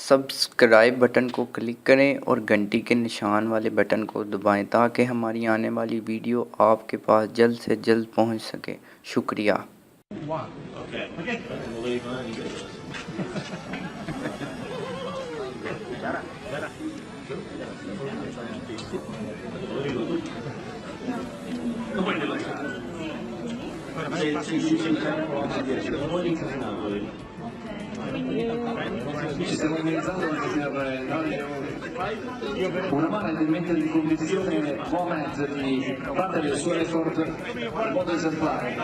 Subscribe button को क्लिक करें और घंटी के निशान वाले बटन को दबाएं ताकि हमारी आने वाली वीडियो आपके पास जल्द से जल्द पहुंच सके। शुक्रिया। Ci stiamo organizzando anche per dare una mano nel mettere in condizione Mohamed di battere il suo record in modo esemplare.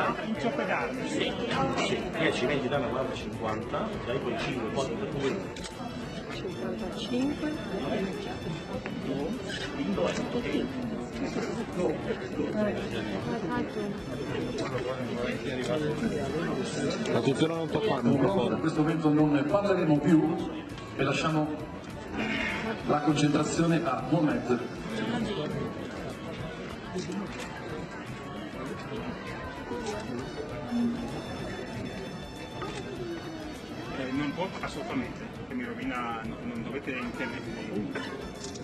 10, 20 danno 40, 50, dai poi 5, 4, 2, 55 Attenzione a non toccare il Purtroppo in questo momento non parleremo più e lasciamo la concentrazione a Mohamed. Non può assolutamente, che mi rovina, non dovete intervenire,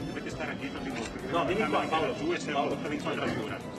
dovete stare dietro di voi. No, vieni qua Paolo, Giù e siamo per l'inquadratura.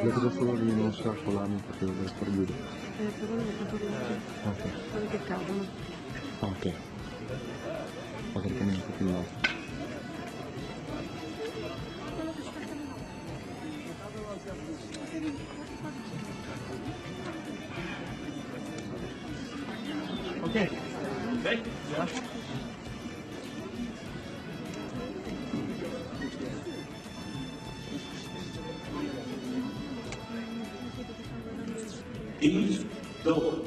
Vedo solo di non scarpolarmi perché devo stare giù. però non è Ok. quello che cadono. Ok. Ma perché mi è più in alto. Ok. In, dopo,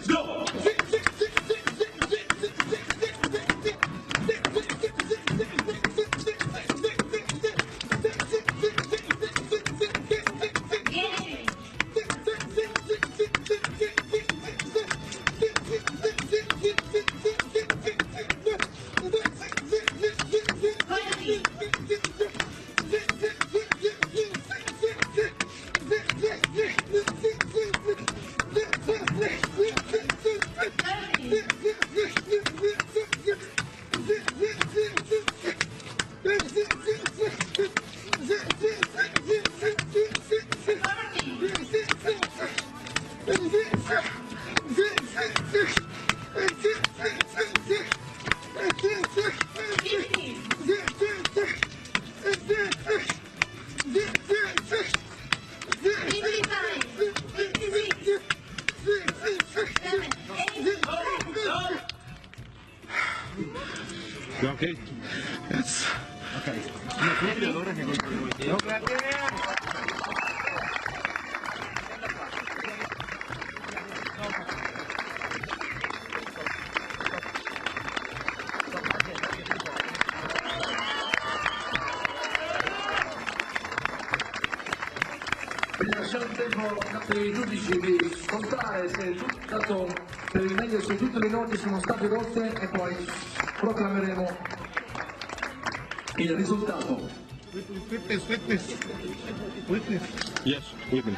go! You okay? Yes. Quindi lasciamo il tempo ai giudici di contare se tanto per il meglio se tutte le note sono state rotte e poi proclameremo il risultato. Witness. Yes, with me.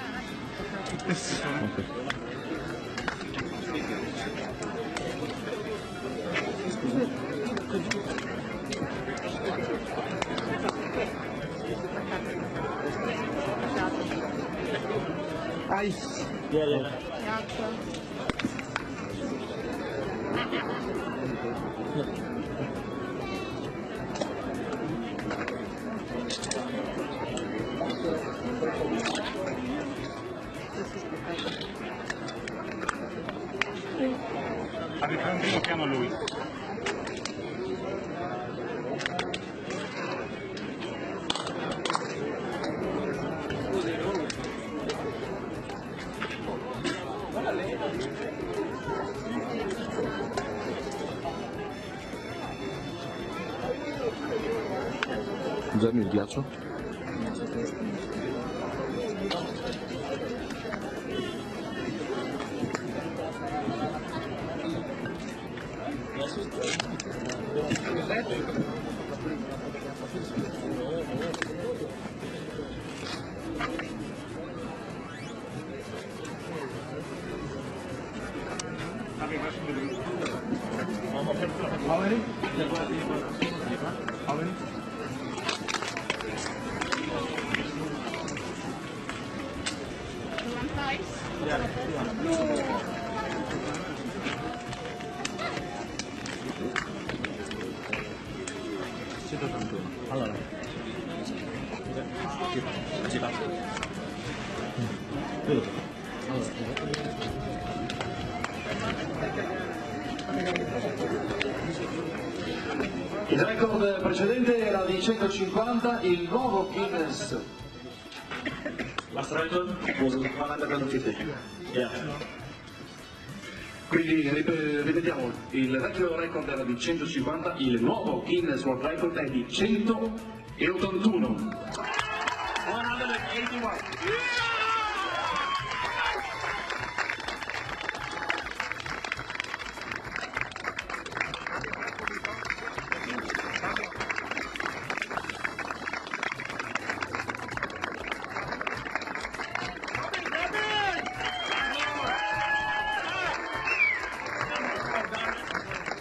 Witness. Okay. Ice. Avete un primo piano lui. Gianni il ghiaccio? Allora. Il record precedente era di 150, il nuovo Guinness. Last record was 150. Yeah. Quindi ripetiamo, il vecchio record era di 150, il nuovo Guinness World Record è di 181. 181.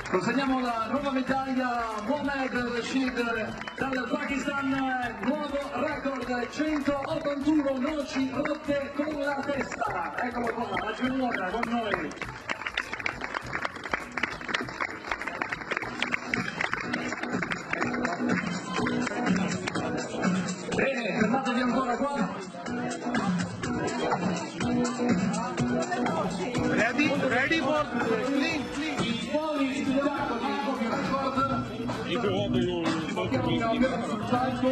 Consegniamo la nuova medaglia Mohamed Rashid dal Pakistan, nuovo record 181 noci rotte con la testa. Eccolo qua, la genuina con noi. Bene, fermatevi ancora qua. Ready for clean. I buoni spettacoli, il proprio record. Portiamo abbiamo sul palco.